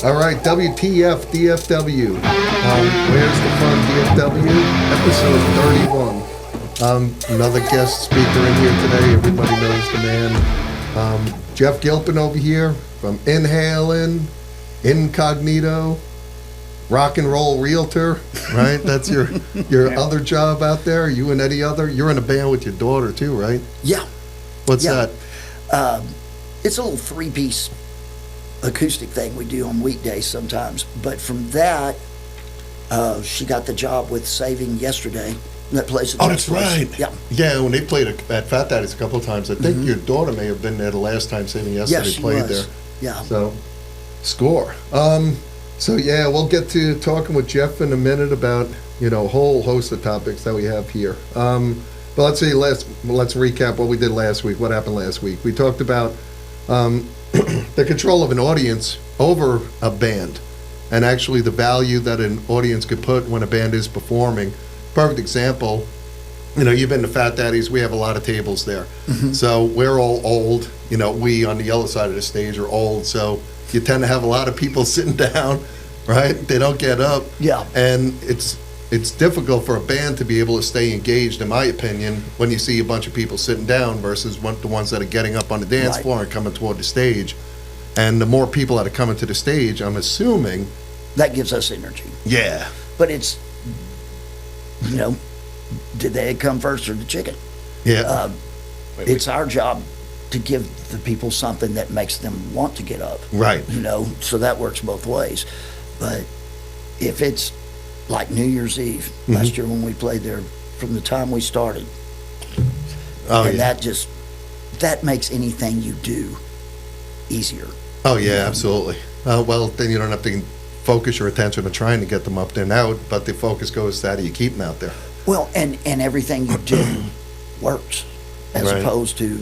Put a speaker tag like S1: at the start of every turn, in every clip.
S1: All right, WTF-DFW. Where's the Fun DFW? Episode 31. Another guest speaker in here today. Everybody knows the man. Jeff Gilpin over here from Inhaling, Incognito, Rock and Roll Realtor, right? That's your other job out there. You and any other? You're in a band with your daughter too, right?
S2: Yeah.
S1: What's that?
S2: It's a little three-piece acoustic thing we do on weekdays sometimes. But from that, she got the job with Saving yesterday. That place.
S1: Oh, that's right.
S2: Yeah.
S1: Yeah, when they played at Fat Daddy's a couple of times, I think your daughter may have been there the last time Saving yesterday
S2: Yes, she
S1: played
S2: was.
S1: there.
S2: Yeah.
S1: So, score. So yeah, we'll get to talking with Jeff in a minute about a whole host of topics that we have here. But let's recap what we did last week. What happened last week? We talked about the control of an audience over a band, and actually the value that an audience could put when a band is performing. Perfect example. You've been to Fat Daddy's. We have a lot of tables there. So we're all old. We on the yellow side of the stage are old. So you tend to have a lot of people sitting down, right? They don't get up.
S2: Yeah.
S1: And it's difficult for a band to be able to stay engaged, in my opinion, when you see a bunch of people sitting down versus the ones that are getting up on the dance floor and coming toward the stage. And the more people that are coming to the stage, I'm assuming
S2: That gives us energy.
S1: Yeah.
S2: But it's, did the egg come first or the chicken?
S1: Yeah.
S2: It's our job to give the people something that makes them want to get up.
S1: Right.
S2: So that works both ways. But if it's like New Year's Eve last year when we played there, from the time we started, that makes anything you do easier.
S1: Oh yeah, absolutely. Well, then you don't have to focus your attention on trying to get them up there now, but the focus goes to how do you keep them out there.
S2: Well, and everything you do works, as
S1: Right.
S2: opposed to,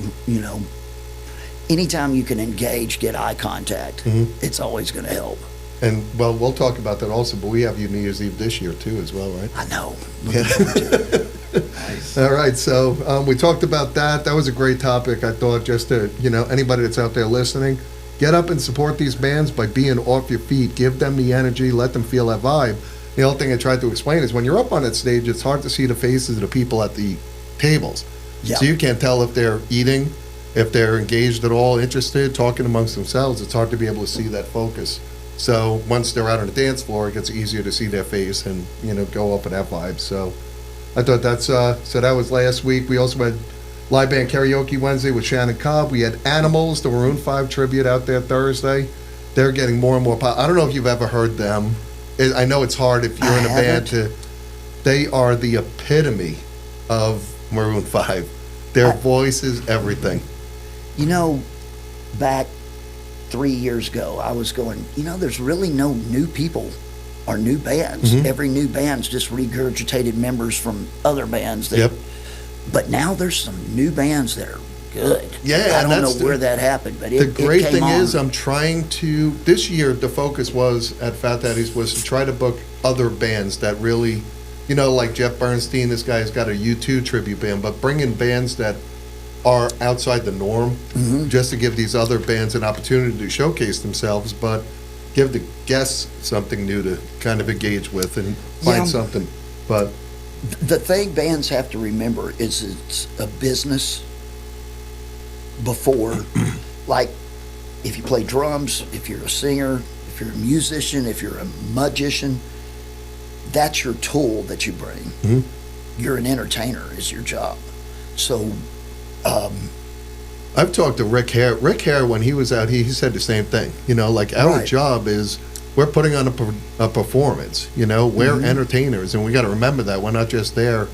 S2: anytime you can engage, get eye contact, it's always going to help.
S1: And well, we'll talk about that also, but we have you New Year's Eve this year too as well, right?
S2: I know. Looking forward to it.
S1: Nice. All right, so we talked about that. That was a great topic. I thought just to, anybody that's out there listening, get up and support these bands by being off your feet. Give them the energy, let them feel that vibe. The other thing I tried to explain is when you're up on that stage, it's hard to see the faces of the people at the tables.
S2: Yeah.
S1: So you can't tell if they're eating, if they're engaged at all, interested, talking amongst themselves. It's hard to be able to see that focus. So once they're out on the dance floor, it gets easier to see their face and, go up with that vibe. So I thought that's, so that was last week. We also had live band karaoke Wednesday with Shannon Cobb. We had Animals, the Maroon 5 tribute out there Thursday. They're getting more and more I don't know if you've ever heard them. I know it's hard if you're in a band they are the epitome of Maroon 5. Their voice is everything.
S2: Back 3 years ago, I was going, there's really no new people or new bands. Every new band's just regurgitated members from other bands.
S1: Yep.
S2: But now there's some new bands that are good.
S1: Yeah,
S2: I don't know where that happened, but
S1: the great
S2: came
S1: thing
S2: on.
S1: is I'm trying to, this year the focus was at Fat Daddy's was to try to book other bands that really, like Jeff Bernstein, this guy's got a U2 tribute band, but bring in bands that are outside the norm, just to give these other bands an opportunity to showcase themselves, but give the guests something new to kind of engage with and find something. But
S2: the thing bands have to remember is it's a business before, like if you play drums, if you're a singer, if you're a musician, if you're a magician, that's your tool that you bring. You're an entertainer is your job. So
S1: I've talked to Rick Hare. Rick Hare, when he was out, he said the same thing. Our job is we're putting on a performance. We're entertainers, and we got to remember that we're not just there,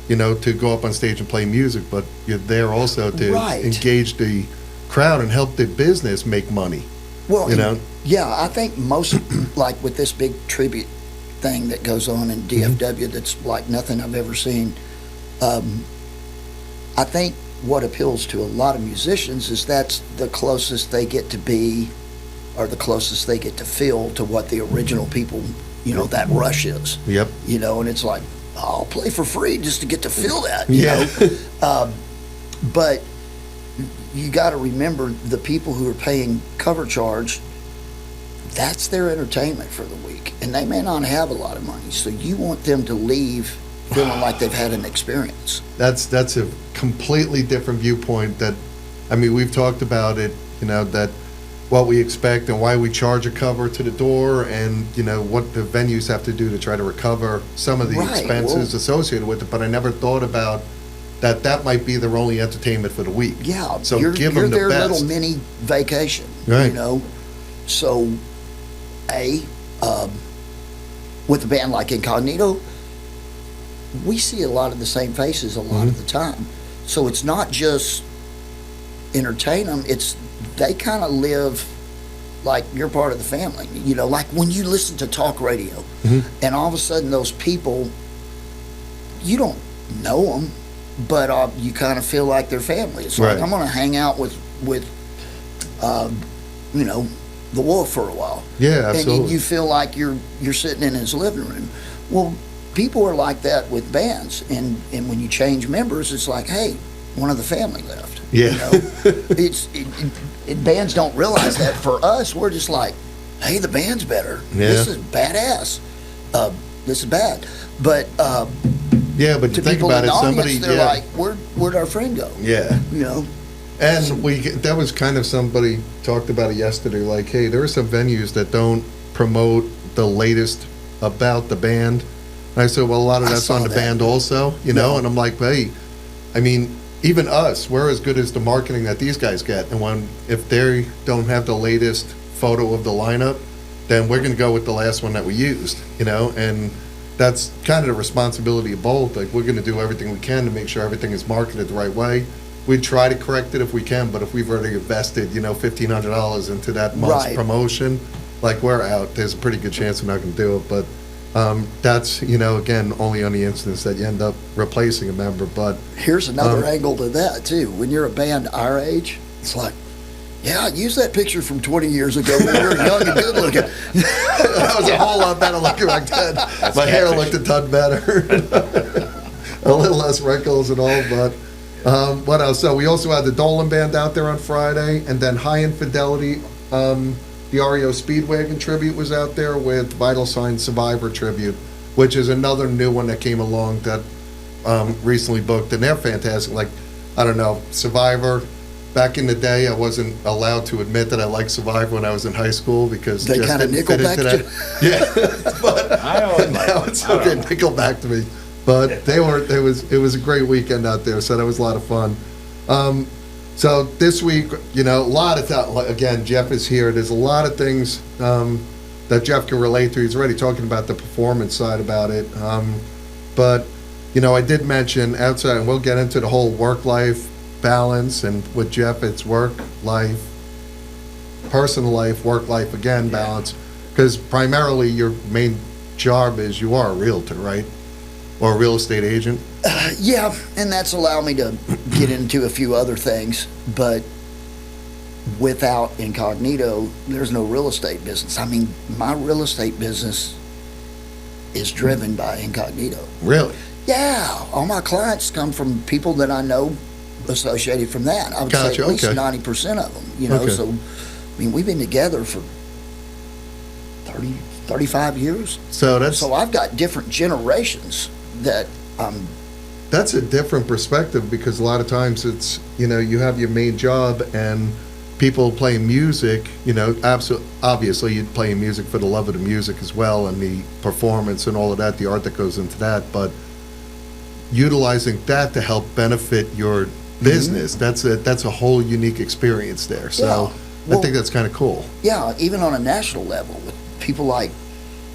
S1: to go up on stage and play music, but you're there also to engage the crowd and help the business make money.
S2: Well, yeah, I think most like with this big tribute thing that goes on in DFW, that's like nothing I've ever seen. I think what appeals to a lot of musicians is that's the closest they get to be, or the closest they get to feel to what the original people, that rush is.
S1: Yep.
S2: And it's like, I'll play for free just to get to feel that. But you got to remember the people who are paying cover charge, that's their entertainment for the week, and they may not have a lot of money, so you want them to leave feeling like they've had an experience.
S1: That's a completely different viewpoint. That, I mean, we've talked about it, that what we expect and why we charge a cover to the door, and what the venues have to do to try to recover some of the
S2: Right,
S1: expenses
S2: well-
S1: associated with it. But I never thought about that might be their only entertainment for the week.
S2: Yeah,
S1: So
S2: you're
S1: give them the
S2: their
S1: best.
S2: little mini vacation,
S1: Right.
S2: So, with a band like Incognito, we see a lot of the same faces a lot of the time. So it's not just entertain them, it's they kind of live like you're part of the family. Like when you listen to talk radio and all of a sudden those people, you don't know them, but you kind of feel like they're family. It's like,
S1: Right.
S2: I'm going to hang out with the Wolf for a while.
S1: Yeah,
S2: And
S1: absolutely.
S2: you feel like you're sitting in his living room. Well, people are like that with bands, and when you change members, it's like, hey, one of the family left.
S1: Yeah.
S2: Bands don't realize that. For us, we're just like, hey, the band's better.
S1: Yeah.
S2: This is badass. This is bad. But
S1: Yeah, but
S2: to
S1: you think
S2: people
S1: about
S2: in
S1: it,
S2: the
S1: somebody,
S2: audience, they're
S1: yeah,
S2: like, where'd our friend go?
S1: yeah. And
S2: So-
S1: that was kind of, somebody talked about it yesterday, like, hey, there are some venues that don't promote the latest about the band. And I said, well, a lot of
S2: I
S1: that's
S2: saw
S1: on the
S2: that.
S1: band also,
S2: Yeah.
S1: and I'm like, hey, I mean, even us, we're as good as the marketing that these guys get. And if they don't have the latest photo of the lineup, then we're going to go with the last one that we used, and that's kind of the responsibility of both. Like, we're going to do everything we can to make sure everything is marketed the right way. We try to correct it if we can, but if we've already invested, $1,500 into that month's
S2: Right.
S1: promotion, like, we're out. There's a pretty good chance we're not going to do it. But that's, again, only on the instance that you end up replacing a member. But
S2: Here's another angle to that, too. When you're a band our age, it's like, yeah, use that picture from 20 years ago when we were young and good looking.
S1: I was a whole lot better looking back then. My hair
S3: catfish.
S1: looked a ton better. A little less wrinkles and all, but what else? So we also had the Dolan Band out there on Friday, and then High Infidelity, the REO Speedwagon tribute was out there with Vital Signs Survivor tribute, which is another new one that came along that recently booked, and they're fantastic. Like, I don't know, Survivor. Back in the day, I wasn't allowed to admit that I liked Survivor when I was in high school because
S2: They
S1: it just
S2: kinda
S1: didn't fit into
S2: Nickelbacked
S1: that. Yeah, but
S3: I always
S1: now
S3: liked
S1: it's
S3: them. I
S1: okay.
S3: don't know.
S1: Nickelback to me, but it was a great weekend out there, so that was a lot of fun. So this week, a lot of again, Jeff is here. There's a lot of things that Jeff can relate to. He's already talking about the performance side about it, but I did mention outside, and we'll get into the whole work-life balance, and with Jeff, it's work-life, personal life, work-life again, balance, because primarily your main job is you are a realtor, right? Or a real estate agent.
S2: Yeah, and that's allowed me to get into a few other things, but without Incognito, there's no real estate business. I mean, my real estate business is driven by Incognito.
S1: Really?
S2: Yeah, all my clients come from people that I know associated from that. I would say
S1: Gotcha,
S2: at least
S1: okay.
S2: 90% of them,
S1: Okay.
S2: So, I mean, we've been together for 35 years.
S1: So
S2: So I've got different generations that
S1: that's a different perspective, because a lot of times it's, you have your main job and people playing music, obviously you're playing music for the love of the music as well, and the performance and all of that, the art that goes into that, but utilizing that to help benefit your business, that's a whole unique experience there. So
S2: Yeah. Well-
S1: I think that's kind of cool.
S2: Yeah, even on a national level with people like,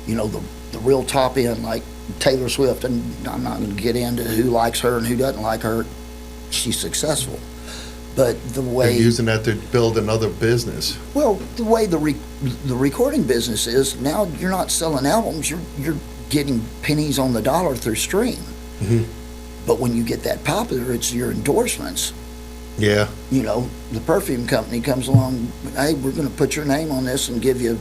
S2: the real top end, like Taylor Swift, and I'm not going to get into who likes her and who doesn't like her. She's successful. But the
S1: They're
S2: way,
S1: using that to build another business.
S2: well, the way the recording business is, now you're not selling albums, you're getting pennies on the dollar through stream.
S1: Mhm.
S2: But when you get that popular, it's your endorsements.
S1: Yeah.
S2: The perfume company comes along, hey, we're going to put your name on this and give you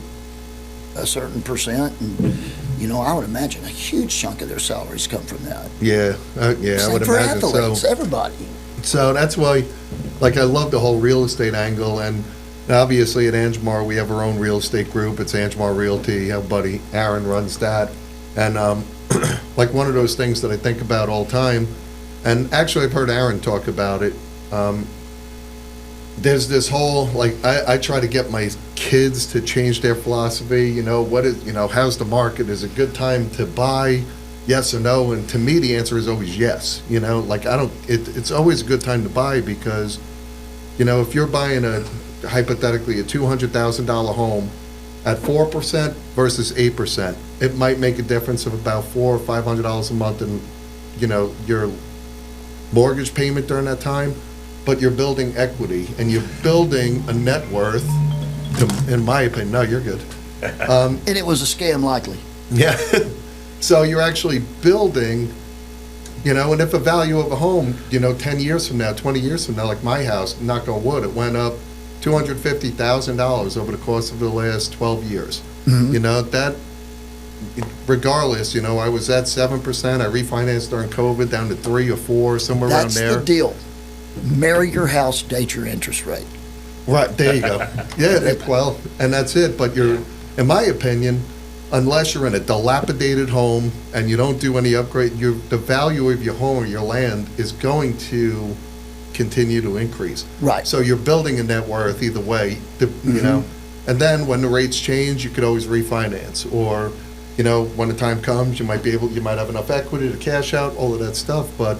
S2: a certain percent, and I would imagine a huge chunk of their salaries come from that.
S1: Yeah. Yeah, I
S2: Same
S1: would
S2: for
S1: imagine
S2: athletes,
S1: so.
S2: everybody.
S1: So that's why, like, I love the whole real estate angle, and Obviously, at Angmar, we have our own real estate group. It's Angmar Realty. Our buddy Aaron runs that. And like one of those things that I think about all the time, and actually I've heard Aaron talk about it, there's this whole, like, I try to get my kids to change their philosophy, how's the market? Is it a good time to buy? Yes or no? And to me, the answer is always yes. It's always a good time to buy because, if you're buying hypothetically a $200,000 home at 4% versus 8%, it might make a difference of about $400 or $500 a month in, your mortgage payment during that time. But you're building equity and you're building a net worth, in my opinion. No, you're good.
S2: And it was a scam likely.
S1: Yeah. So you're actually building, and if the value of a home, 10 years from now, 20 years from now, like my house, knock on wood, it went up $250,000 over the course of the last 12 years. That, regardless, I was at 7%. I refinanced during COVID down to 3 or 4, somewhere around there.
S2: That's the deal. Marry your house, date your interest rate.
S1: Right, there you go. Yeah, well, and that's it. But in my opinion, unless you're in a dilapidated home and you don't do any upgrade, the value of your home or your land is going to continue to increase.
S2: Right.
S1: So you're building a net worth either way, And then when the rates change, you could always refinance, or when the time comes, you might have enough equity to cash out, all of that stuff. But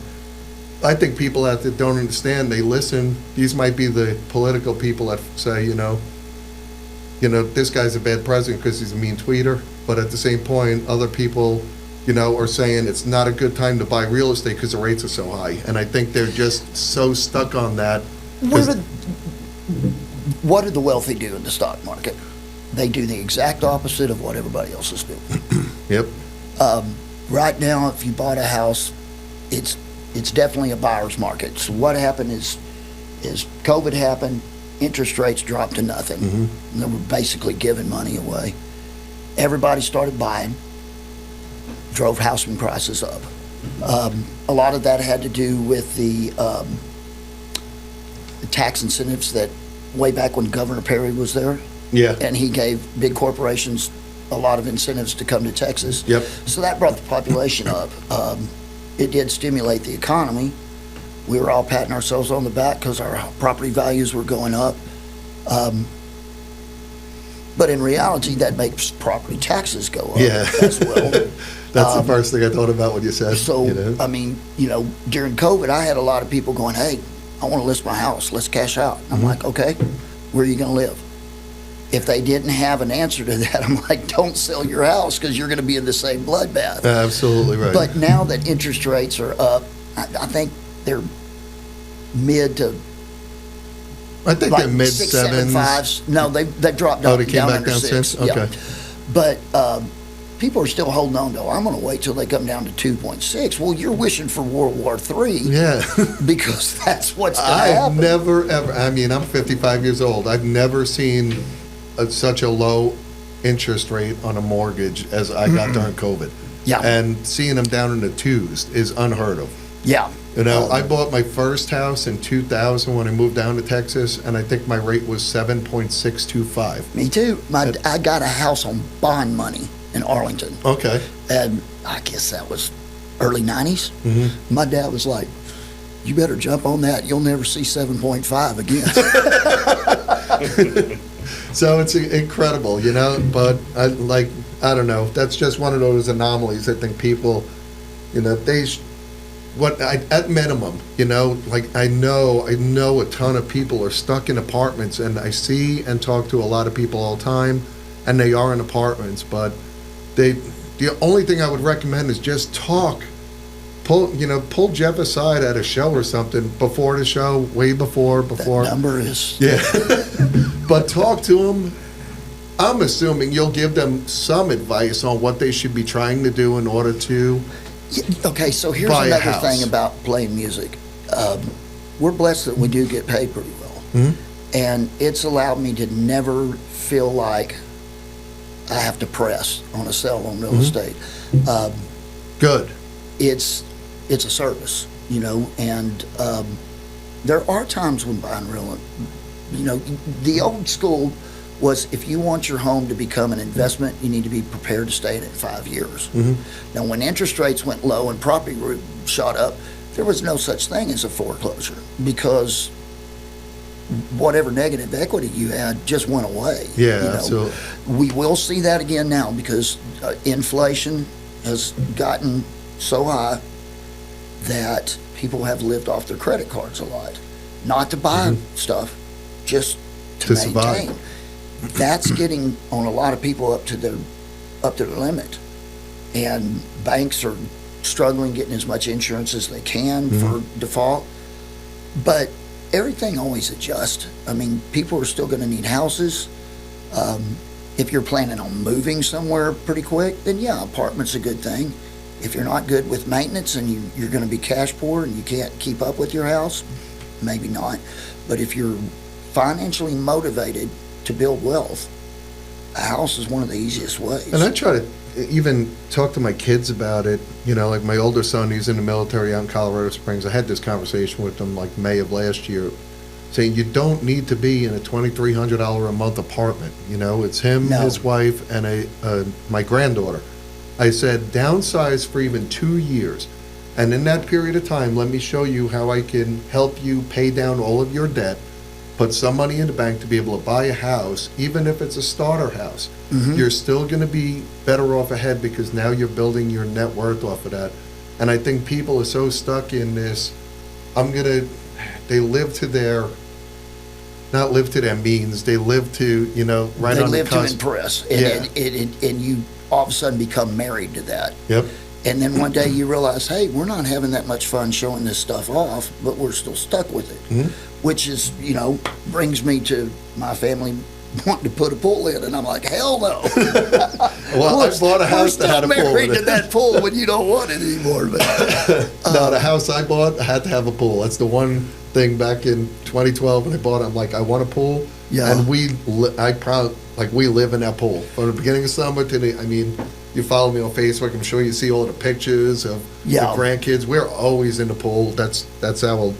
S1: I think people out there don't understand. They listen. These might be the political people that say, this guy's a bad president because he's a mean tweeter. But at the same point, other people, are saying it's not a good time to buy real estate because the rates are so high. And I think they're just so stuck on that.
S2: What did the wealthy do in the stock market? They do the exact opposite of what everybody else is doing.
S1: Yep.
S2: Right now, if you bought a house, it's definitely a buyer's market. So what happened is COVID happened, interest rates dropped to nothing. And they were basically giving money away. Everybody started buying, drove housing prices up. A lot of that had to do with the tax incentives that way back when Governor Perry was there.
S1: Yeah.
S2: And he gave big corporations a lot of incentives to come to Texas.
S1: Yep.
S2: So that brought the population up. It did stimulate the economy. We were all patting ourselves on the back because our property values were going up. But in reality, that makes property taxes go up as well.
S1: That's the first thing I thought about when you said.
S2: So, during COVID, I had a lot of people going, hey, I want to list my house. Let's cash out. I'm like, okay, where are you going to live? If they didn't have an answer to that, I'm like, don't sell your house because you're going to be in the same bloodbath.
S1: Absolutely right.
S2: But now that interest rates are up, I think they're mid to
S1: I think
S2: like
S1: they're mid
S2: 6,
S1: sevens.
S2: 7, 5s. No, they've dropped down.
S1: Oh, they came back
S2: under
S1: down
S2: 6.
S1: since? Okay.
S2: Yeah. But people are still holding on to, I'm going to wait till they come down to 2.6. Well, you're wishing for World War III.
S1: Yeah.
S2: Because that's what's going to
S1: I've
S2: happen.
S1: never, ever, I'm 55 years old. I've never seen such a low interest rate on a mortgage as I got during COVID.
S2: Yeah.
S1: And seeing them down in the 2s is unheard of.
S2: Yeah.
S1: I bought my first house in 2000 when I moved down to Texas, and I think my rate was 7.625.
S2: Me too. I got a house on bond money in Arlington.
S1: Okay.
S2: And I guess that was early 90s. Mm-hmm. My dad was like, you better jump on that. You'll never see 7.5
S1: again. So it's incredible, but I don't know. That's just one of those anomalies. I think people, at minimum, I know a ton of people are stuck in apartments, and I see and talk to a lot of people all the time, and they are in apartments, but the only thing I would recommend is just talk. Pull Jeff aside at a show or something before the show, way before.
S2: That number is...
S1: Yeah. But talk to them. I'm assuming you'll give them some advice on what they should be trying to do in order to
S2: Okay, so here's another thing about playing music. We're blessed that we do get paid pretty well. Mm-hmm. And it's allowed me to never feel like I have to press on a sell on real estate.
S1: Good.
S2: It's a service, and there are times when buying You know, the old school was if you want your home to become an investment, you need to be prepared to stay in it 5 years. Now, when interest rates went low and property shot up, there was no such thing as a foreclosure because whatever negative equity you had just went away.
S1: Yeah,
S2: you know,
S1: so
S2: we will see that again now because inflation has gotten so high that people have lived off their credit cards a lot. Not to buy stuff, just to maintain.
S1: Survive.
S2: That's getting on a lot of people up to their limit, and banks are struggling getting as much insurance as they can for default. But everything always adjusts. I mean, people are still going to need houses. If you're planning on moving somewhere pretty quick, then yeah, apartment's a good thing. If you're not good with maintenance and you're going to be cash poor and you can't keep up with your house, maybe not. But if you're financially motivated to build wealth, a house is one of the easiest ways.
S1: And I try to even talk to my kids about it. You know, like my older son, he's in the military out in Colorado Springs. I had this conversation with him like May of last year, saying you don't need to be in a $2,300 a month apartment. You know, it's him, his wife, and my granddaughter. I said, downsize for even 2 years. And in that period of time, let me show you how I can help you pay down all of your debt, put some money in the bank to be able to buy a house, even if it's a starter house. You're still going to be better off ahead because now you're building your net worth off of that. And I think people are so stuck in this, they live to their, not live to their means, they live to, you know, right on the cusp.
S2: They live to impress. And you all of a sudden become married to that.
S1: Yep.
S2: And then one day you realize, hey, we're not having that much fun showing this stuff off, but we're still stuck with it. Which is, you know, brings me to my family wanting to put a pool in, and I'm like, hell no.
S1: Well, I bought a house that had a pool.
S2: We're still married to that pool when you don't want it anymore. But,
S1: no, the house I bought had to have a pool. That's the one thing back in 2012 when I bought it. I'm like, I want a pool.
S2: Yeah.
S1: And we live in that pool from the beginning of summer to the, I mean, you follow me on Facebook, I'm sure you see all the pictures of the grandkids. We're always in the pool. That's our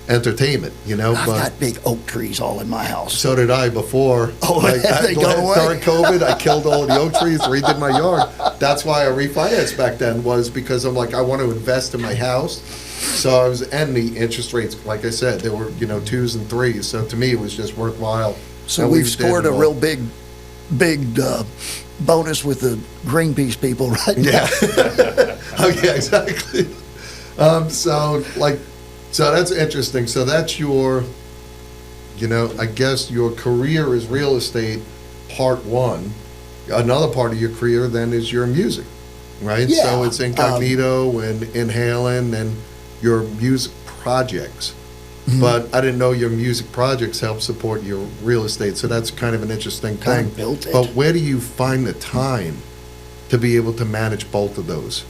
S1: entertainment, you know.
S2: I've got big oak trees all in my house.
S1: So did I before.
S2: Oh, they go away?
S1: During COVID, I killed all of the oak trees, redid my yard. That's why I refinanced back then, was because I'm like, I want to invest in my house. So I was, and the interest rates, like I said, they were, you know, 2s and 3s. So to me, it was just worthwhile.
S2: So we've scored a real big bonus with the Greenpeace people right now.
S1: Oh, yeah, exactly. So that's interesting. So that's your, you know, I guess your career is real estate, part one. Another part of your career then is your music, right?
S2: Yeah.
S1: So it's Incognito and Inhaling and your music projects. But I didn't know your music projects help support your real estate. So that's kind of an interesting thing.
S2: Built it.
S1: But where do you find the time to be able to manage both of those?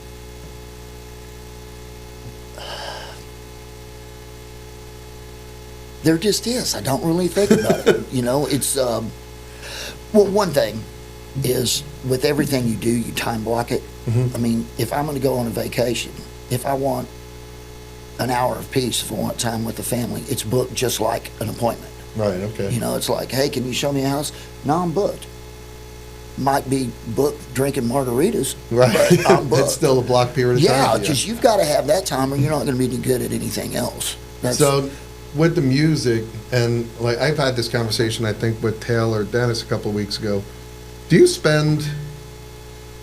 S2: There just is. I don't really think about it. You know, it's, well, one thing is with everything you do, you time block it. I mean, if I'm going to go on a vacation, if I want an hour of peace, if I want time with the family, it's booked just like an appointment.
S1: Right, okay.
S2: You know, it's like, hey, can you show me a house? No, I'm booked. Might be booked drinking margaritas,
S1: Right.
S2: but I'm booked.
S1: It's still a block period of time.
S2: Yeah, because you've got to have that time or you're not going to be any good at anything else.
S1: So with the music, and like I've had this conversation, I think, with Taylor Dennis a couple of weeks ago. Do you spend,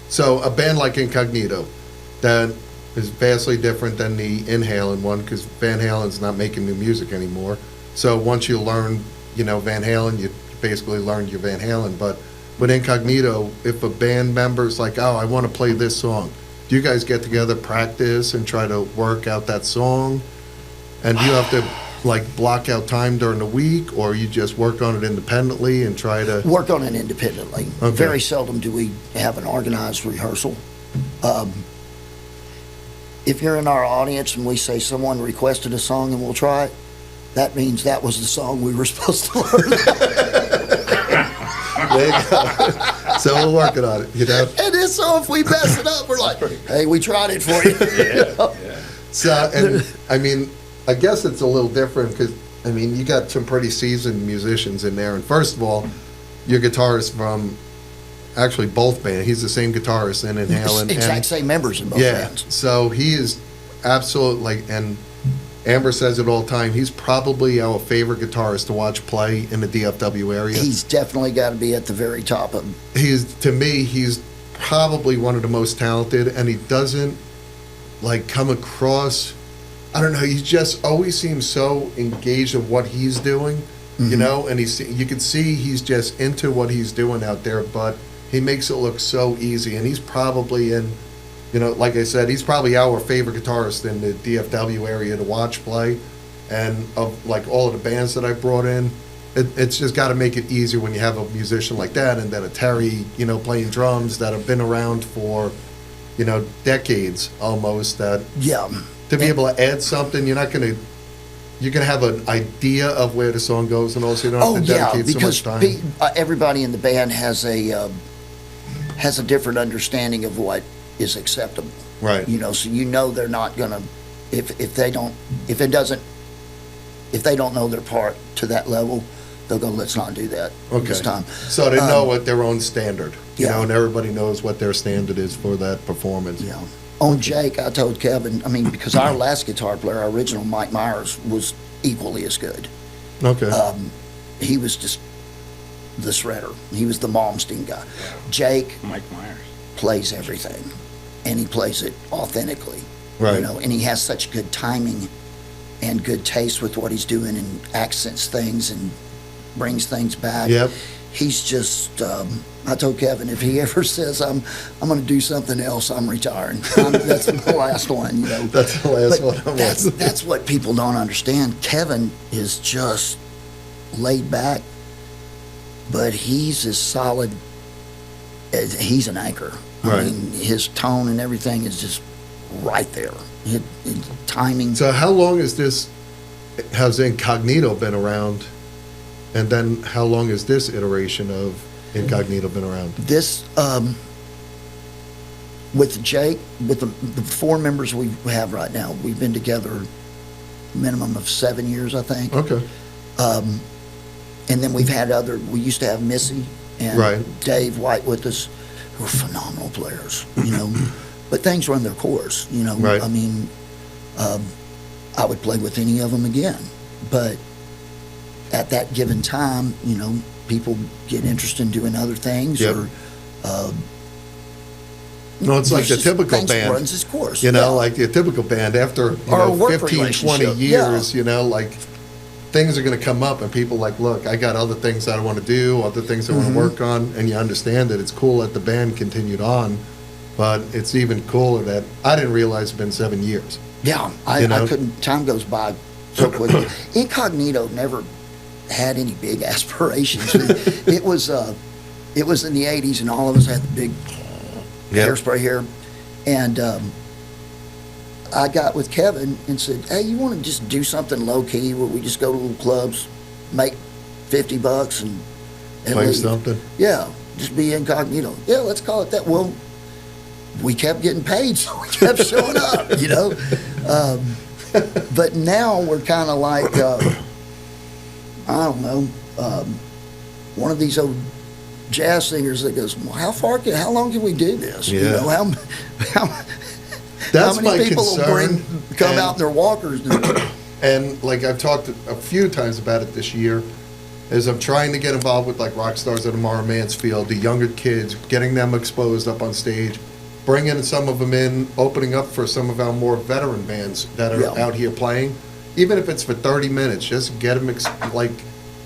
S1: so a band like Incognito, that is vastly different than the Inhaling one, because Van Halen's not making new music anymore. So once you learn, you know, Van Halen, you basically learned your Van Halen. But with Incognito, if a band member's like, oh, I want to play this song, do you guys get together, practice, and try to work out that song? And do you have to like block out time during the week, or you just work on it independently and try to
S2: work on it independently?
S1: Okay.
S2: Very seldom do we have an organized rehearsal. If you're in our audience and we say someone requested a song and we'll try it, that means that was the song we were supposed to learn.
S1: There you go. So we're working on it, you know.
S2: And then so if we mess it up, we're like, hey, we tried it for you.
S1: So, and I mean, I guess it's a little different because I mean, you got some pretty seasoned musicians in there. And first of all, your guitarist from actually both bands. He's the same guitarist in Inhale and
S2: exact same members in both bands.
S1: So he is absolutely, and Amber says it all the time, he's probably our favorite guitarist to watch play in the DFW area.
S2: He's definitely got to be at the very top of.
S1: To me, he's probably one of the most talented, and he doesn't like come across, I don't know, he just always seems so engaged in what he's doing, you know, and you can see he's just into what he's doing out there, but he makes it look so easy, and he's probably in, you know, like I said, he's probably our favorite guitarist in the DFW area to watch play. And of like all of the bands that I brought in, it's just got to make it easier when you have a musician like that, and then a Terry, you know, playing drums that have been around for, you know, decades almost. That to be able to add something, you're going to have an idea of where the song goes, and also you don't have to dedicate so much time.
S2: Because everybody in the band has a different understanding of what is acceptable,
S1: right?
S2: You know, so you know they're not gonna if they don't know their part to that level, they'll go, let's not do that this time.
S1: So they know what their own standard, you know, and everybody knows what their standard is for that performance.
S2: Yeah. On Jake, I told Kevin, I mean, because our last guitar player, our original Mike Myers, was equally as good.
S1: Okay.
S2: He was just the shredder. He was the Malmsteen guy. Jake
S3: Mike Myers
S2: plays everything, and he plays it authentically.
S1: Right.
S2: You know, and he has such good timing and good taste with what he's doing, and accents things and brings things back.
S1: Yep.
S2: He's just. I told Kevin, if he ever says I'm going to do something else, I'm retiring. That's the last one. You know.
S1: That's the last one.
S2: That's what people don't understand. Kevin is just laid back, but he's as solid as he's an anchor.
S1: Right.
S2: I mean, his tone and everything is just right there. His timing.
S1: So how long has Incognito been around? And then how long has this iteration of Incognito been around?
S2: This, with Jake, with the four members we have right now, we've been together a minimum of 7 years, I think.
S1: Okay.
S2: And then we've had we used to have Missy and Dave White with us, who are phenomenal players, you know. But things run their course, you know.
S1: Right.
S2: I mean, I would play with any of them again. But at that given time, you know, people get interested in doing other things.
S1: Yep.
S2: Or
S1: No, it's like the typical
S2: things
S1: band.
S2: runs its course.
S1: You know, like the typical band after, you
S2: Or a
S1: know,
S2: work
S1: 15, 20
S2: relationship.
S1: years, you know, like things are going to come up and people like, look, I got other things that I want to do, other things I want to work on, and you understand that it's cool that the band continued on, but it's even cooler that I didn't realize it's been 7 years.
S2: Yeah, I couldn't. Time goes by so quickly. Incognito never had any big aspirations. It was in the '80s, and all of us had the big hairspray hair. And I got with Kevin and said, "Hey, you want to just do something low key where we just go to little clubs, make $50 and
S1: Play
S2: leave?"
S1: something?
S2: Yeah, just be incognito. Yeah, let's call it that. Well, we kept getting paid, so we kept showing up, you know. But now we're kind of like, I don't know, one of these old jazz singers that goes, well, how long can we do this?
S1: Yeah.
S2: You know,
S1: That's
S2: how
S1: my
S2: many people
S1: concern.
S2: will come out in their walkers?
S1: And like I've talked a few times about it this year, is I'm trying to get involved with like Rock Stars of Tomorrow, Mansfield, the younger kids, getting them exposed up on stage, bringing some of them in, opening up for some of our more veteran bands that are out here playing, even if it's for 30 minutes, just get them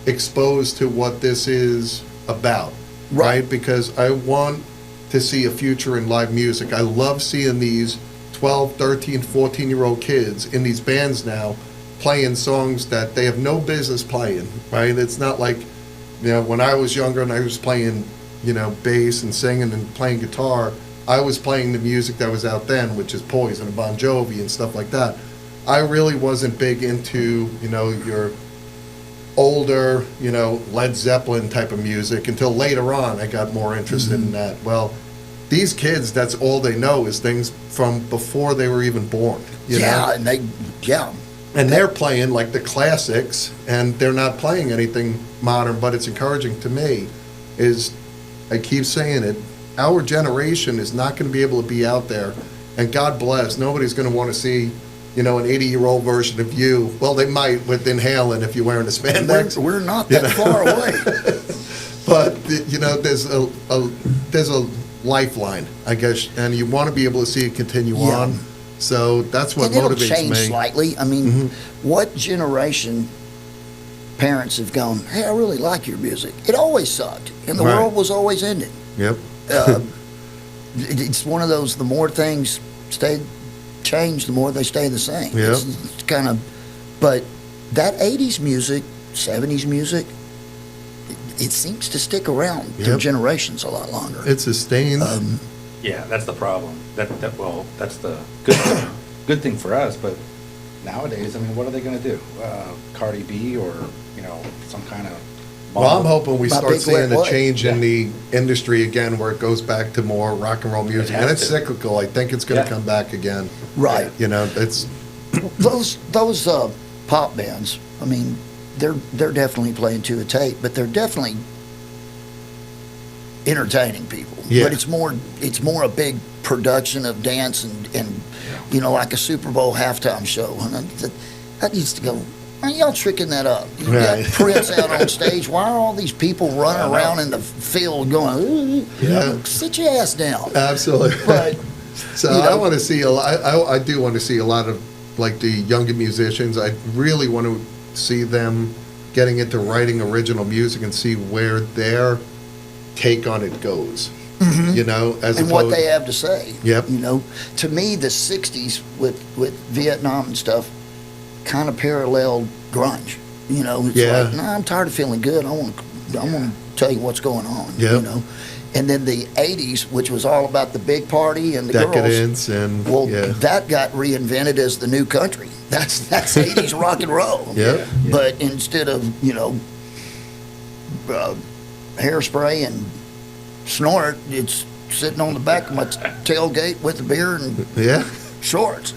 S1: exposed to what this is about, right? Because I want to see a future in live music. I love seeing these 12, 13, 14-year-old kids in these bands now playing songs that they have no business playing, right? It's not like, you know, when I was younger and I was playing, you know, bass and singing and playing guitar, I was playing the music that was out then, which is Poison and Bon Jovi and stuff like that. I really wasn't big into, you know, your older, you know, Led Zeppelin type of music until later on I got more interested in that. Well, these kids, that's all they know is things from before they were even born. You know?
S2: And
S1: And they're playing like the classics, and they're not playing anything modern, but it's encouraging to me, is, I keep saying it, our generation is not going to be able to be out there, and God bless, nobody's going to want to see, an 80-year-old version of you. Well, they might with inhaling if you're wearing a spandex.
S2: We're not that far away.
S1: But, there's a lifeline, I guess, and you want to be able to see it continue on. So that's what
S2: and it'll
S1: motivates
S2: change
S1: me.
S2: slightly. I mean, what generation parents have gone, hey, I really like your music. It always sucked, and the
S1: Right.
S2: world was always ending.
S1: Yep.
S2: It's one of those, the more things change, the more they stay the same.
S1: Yep.
S2: It's kind of, but that 80s music, 70s music, it seems to stick around through
S1: Yep.
S2: generations a lot longer.
S1: It's sustained.
S3: Yeah, that's the problem. That's the good thing for us. But nowadays, I mean, what are they going to do? Cardi B or some kind of.
S1: Well, I'm hoping we
S2: My
S1: start
S2: big wet
S1: seeing a
S2: what?
S1: change in the industry again, where it goes back to more rock and roll music,
S3: has
S1: and it's
S3: to.
S1: cyclical. I think it's going to
S3: Yeah.
S1: come back again.
S2: Right.
S1: It's
S2: Those pop bands, I mean, they're definitely playing to a tape, but they're definitely entertaining people.
S1: Yeah.
S2: But it's more a big production of dance and like a Super Bowl halftime show. And I used to go, why are y'all tricking that up? You
S1: Right.
S2: got Prince out on stage. Why are all these people running around in the field going, ooh,
S1: Yeah.
S2: sit your ass down?
S1: absolutely.
S2: But
S1: So I want to see a lot. I do want to see a lot of like the younger musicians. I really want to see them getting into writing original music and see where their take on it goes. As
S2: and what they have to say.
S1: Yep.
S2: To me, the '60s with Vietnam and stuff kind of paralleled grunge. It's
S1: Yeah.
S2: like, nah, I'm tired of feeling good. I want to tell you what's going on.
S1: Yep.
S2: And then the '80s, which was all about the big party and the
S1: Decadence
S2: girls.
S1: and
S2: Well,
S1: yeah.
S2: that got reinvented as the new country. That's '80s rock and roll.
S1: Yep.
S2: But instead of hairspray and snort, it's sitting on the back of my tailgate with a beer and
S1: Yeah.
S2: shorts,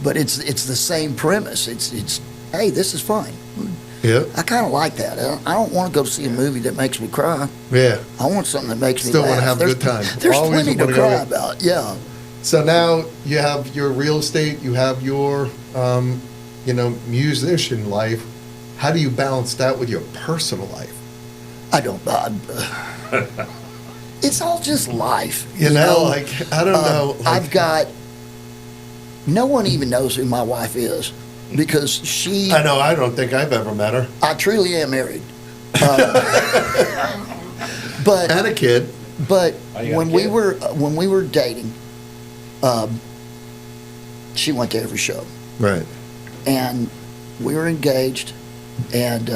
S2: But it's the same premise. It's hey, this is fun.
S1: Yeah.
S2: I kind of like that. I don't want to go see a movie that makes me cry.
S1: Yeah.
S2: I want something that makes
S1: Still
S2: me laugh.
S1: wanna have a good time.
S2: There's
S1: Always
S2: plenty to
S1: wanna go
S2: cry
S1: get-
S2: about. Yeah.
S1: So now you have your real estate, you have your, musician life. How do you balance that with your personal life?
S2: I don't. It's all just life.
S1: I don't know.
S2: I've got. No one even knows who my wife is because she.
S1: I know. I don't think I've ever met her.
S2: I truly am married. But
S1: And a kid.
S2: But
S3: Oh, you got
S2: when
S3: a
S2: we
S3: kid?
S2: were dating, she went to every show,
S1: Right.
S2: and we were engaged. And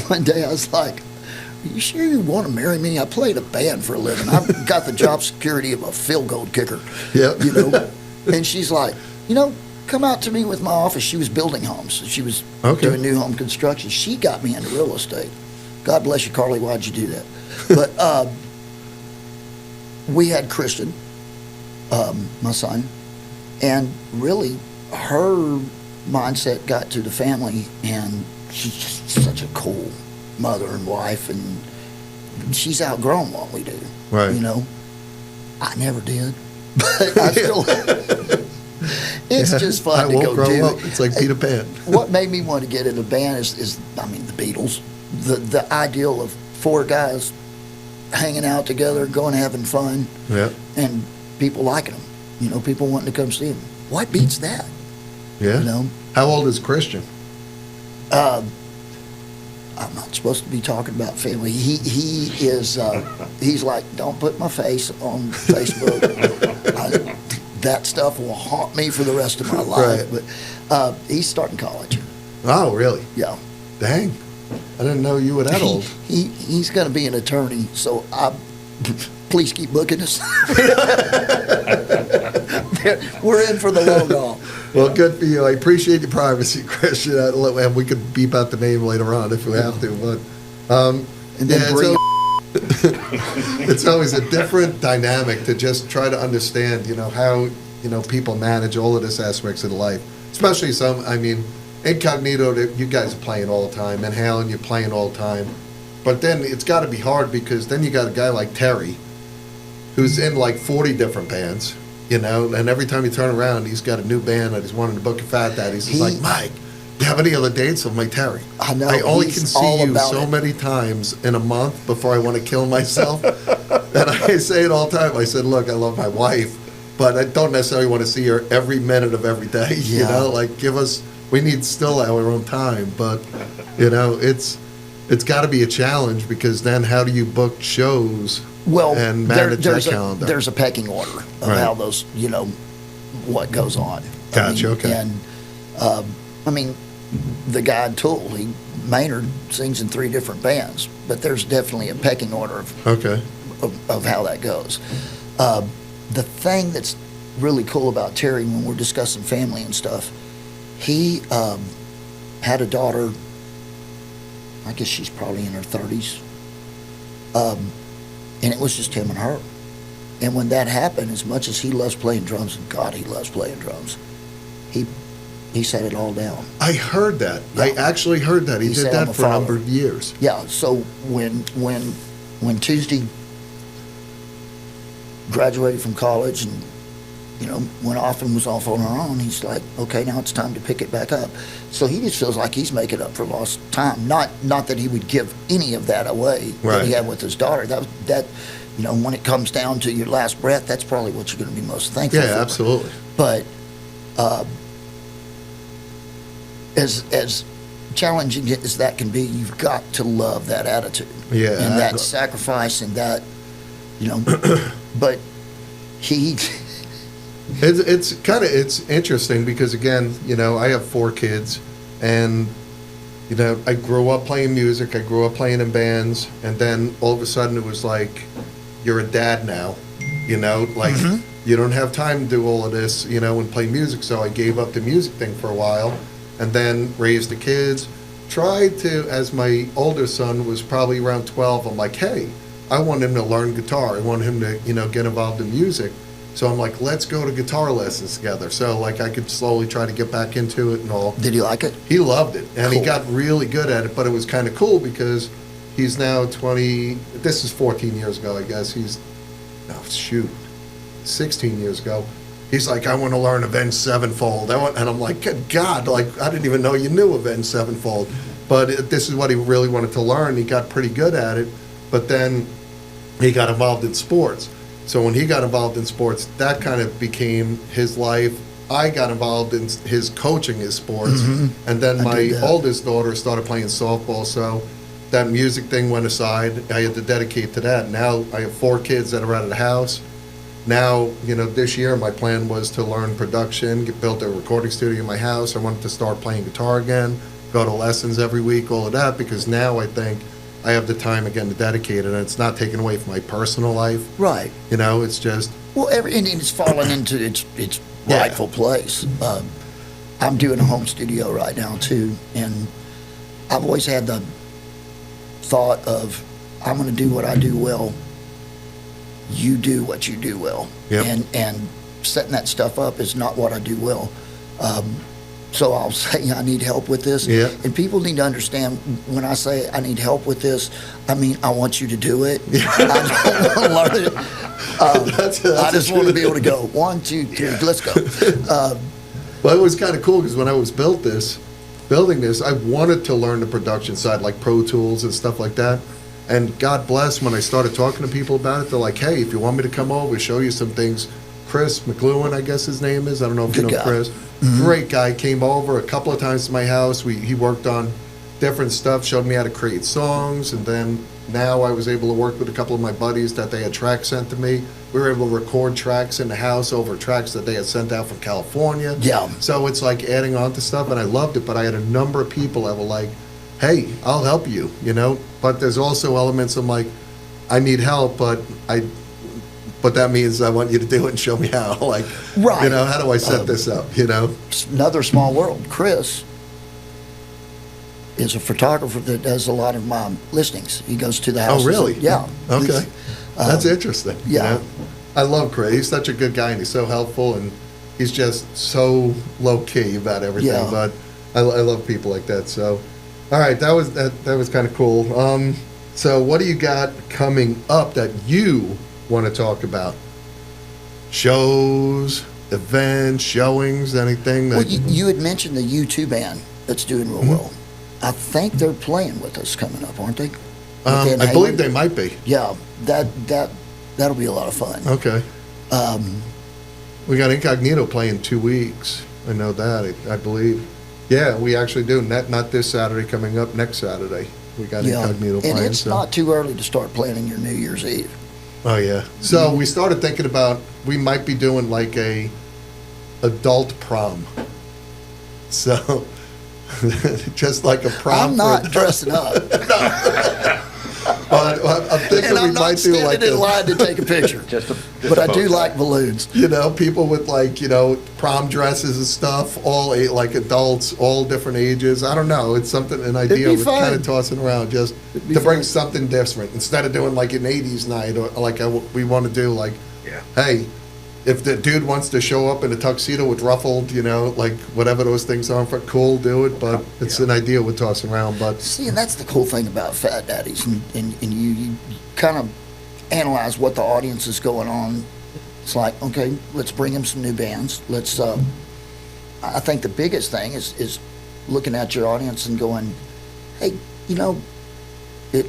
S2: one day I was like, "Are you sure you want to marry me? I played a band for a living. I've got the job security of a field goal kicker."
S1: Yep.
S2: And she's like, "Come out to me with my office." She was building homes. She was
S1: Okay.
S2: doing new home construction. She got me into real estate. God bless you, Carly. Why'd you do that? But we had Christian, my son, and really her mindset got to the family, and she's just such a cool mother and wife, and she's outgrown what we do.
S1: Right.
S2: I never did, but I still. It's just fun
S1: I
S2: to
S1: won't
S2: go
S1: grow
S2: do.
S1: up. It's like Peter Pan.
S2: What made me want to get into band is the Beatles. The ideal of four guys hanging out together, going having fun,
S1: Yeah.
S2: and people liking them. People wanting to come see them. What beats that?
S1: Yeah. How old is Christian?
S2: I'm not supposed to be talking about family. He is. He's like, don't put my face on Facebook. That stuff will haunt me for the rest of my life.
S1: Right.
S2: But he's starting college.
S1: Oh, really?
S2: Yeah.
S1: Dang. I didn't know you were that old.
S2: He's going to be an attorney. So please keep booking us. We're in for the long haul.
S1: Well, good for you. I appreciate your privacy, Christian. And we could beep out the name later on if we have to. But
S2: And then
S1: yeah, it's always a different dynamic to just try to understand, how people manage all of this aspects of life. especially I mean, Incognito, you guys are playing all the time, and Halen, you're playing all the time. But then it's got to be hard because then you got a guy like Terry, who's in like 40 different bands, you know, and every time you turn around, he's got a new band that he's wanting to book a Fat Dad. He's just like, Mike, do you have any other dates? I'm like, Terry,
S2: I know,
S1: I only
S2: he's
S1: can see
S2: all
S1: you
S2: about
S1: so
S2: it.
S1: many times in a month before I want to kill myself. And I say it all the time. I said, look, I love my wife, but I don't necessarily want to see her every minute of every day, you
S2: Yeah.
S1: know, like we need still our own time, but, you know, it's got to be a challenge because then how do you book shows
S2: Well,
S1: and manage
S2: there's
S1: that calendar?
S2: there's a pecking order of
S1: Right.
S2: how those, you know, what goes on.
S1: Gotcha, okay.
S2: And, I mean, the guy Tool, Maynard sings in 3 different bands, but there's definitely a pecking order
S1: Okay.
S2: of how that goes. The thing that's really cool about Terry when we're discussing family and stuff, he had a daughter, I guess she's probably in her 30s, and it was just him and her. And when that happened, as much as he loves playing drums, and God, he loves playing drums, he set it all down.
S1: I heard that.
S2: Yeah.
S1: I actually heard that. He
S2: He
S1: did
S2: said, "I'm
S1: that
S2: a
S1: for a
S2: father."
S1: number of years.
S2: Yeah, so when Tuesday graduated from college and, you know, went off and was off on her own, he's like, okay, now it's time to pick it back up. So he just feels like he's making up for lost time. Not that he would give any of that away that he
S1: Right.
S2: had with his daughter. That you know, when it comes down to your last breath, that's probably what you're going to be most thankful
S1: Yeah,
S2: for.
S1: absolutely.
S2: But as challenging as that can be, you've got to love that attitude.
S1: Yeah,
S2: And that sacrifice and that, you know, but he,
S1: It's interesting because again, you know, I have 4 kids, and you know, I grew up playing music. I grew up playing in bands, and then all of a sudden it was like, you're a dad now, you know, like you don't have time to do all of this, you know, and play music. So I gave up the music thing for a while, and then raised the kids. Tried to, as my older son was probably around 12, I'm like, hey, I want him to learn guitar. I want him to, you know, get involved in music. So I'm like, let's go to guitar lessons together. So like I could slowly try to get back into it and all.
S2: did he like it?
S1: He loved it, and he
S2: Cool.
S1: got really good at it, but it was kind of cool because he's now 20, this is 14 years ago, I guess. 16 years ago. He's like, I want to learn Avenged Sevenfold. And I'm like, good God, like, I didn't even know you knew Avenged Sevenfold. But this is what he really wanted to learn. He got pretty good at it, but then he got involved in sports. So when he got involved in sports, that kind of became his life. I got involved in his coaching his sports, and then
S2: I
S1: my
S2: did that.
S1: oldest daughter started playing softball, so that music thing went aside. I had to dedicate to that. Now I have 4 kids that are out of the house. Now, you know, this year my plan was to learn production, build a recording studio in my house. I wanted to start playing guitar again, go to lessons every week, all of that, because now I think I have the time again to dedicate it, and it's not taken away from my personal life.
S2: Right.
S1: You know, it's just,
S2: Well, and it's fallen into its
S1: Yeah.
S2: rightful place. I'm doing a home studio right now too, and I've always had the thought of, I'm going to do what I do well. You do what you do well.
S1: Yep.
S2: And setting that stuff up is not what I do well. So I'll say I need help with this.
S1: Yeah.
S2: And people need to understand when I say I need help with this, I mean I want you to do it. I don't want to learn it.
S1: That's
S2: I just
S1: the
S2: want to
S1: truth.
S2: be able to go 1, 2, 3, let's go.
S1: well, it was kind of cool because when I was building this, I wanted to learn the production side, like Pro Tools and stuff like that. And God bless, when I started talking to people about it, they're like, hey, if you want me to come over, show you some things. Chris McLuhan, I guess his name is. I don't know if you
S2: Good
S1: know
S2: guy.
S1: Chris. Great guy. Came over a couple of times to my house. He worked on different stuff, showed me how to create songs. And then now I was able to work with a couple of my buddies that they had tracks sent to me. We were able to record tracks in the house over tracks that they had sent out from California.
S2: Yeah.
S1: So it's like adding on to stuff, and I loved it. But I had a number of people that were like, hey, I'll help you, you know? But there's also elements of like, I need help, but that means I want you to do it and show me how. Like,
S2: Right.
S1: you know, how do I set this up, you know?
S2: It's another small world. Chris is a photographer that does a lot of my listings. He goes to the houses.
S1: Oh, really?
S2: Yeah.
S1: Okay.
S2: He's-
S1: That's interesting. you
S2: yeah.
S1: know? I love Chris. He's such a good guy, and he's so helpful. And he's just so low key about everything.
S2: Yeah.
S1: But I love people like that. So, all right, that was kind of cool. So what do you got coming up that you want to talk about? Shows, events, showings, anything that
S2: Well, you had mentioned the U2 band that's doing real well. I think they're playing with us coming up, aren't they?
S1: I believe they might be.
S2: Yeah, that'll be a lot of fun.
S1: Okay. We got Incognito playing 2 weeks. I know that, I believe. Yeah, we actually do. Not this Saturday coming up, next Saturday. We got Incognito playing.
S2: And it's not too early to start planning your New Year's Eve.
S1: Oh, yeah. So we started thinking about, we might be doing like a adult prom. So, just like a prom.
S2: I'm not dressing up.
S1: But I'm thinking
S2: And I'm
S1: we
S2: not
S1: might do
S2: standing
S1: like
S2: in line to take a picture. But I do like balloons.
S1: people with like, prom dresses and stuff, all like adults, all different ages. I don't know. It's something, an idea
S2: be
S1: we're
S2: fun.
S1: kind of tossing around just
S2: be
S1: to bring
S2: fun.
S1: something different. Instead of doing like an 80s night or like we want to do like, hey, if the dude wants to show up in a tuxedo with ruffled, like whatever those things are for cool, do it. But it's an idea we're tossing around. But
S2: See, and that's the cool thing about Fat Daddies, and you kind of analyze what the audience is going on. It's like, okay, let's bring them some new bands. Let's. I think the biggest thing is looking at your audience and going, hey, it.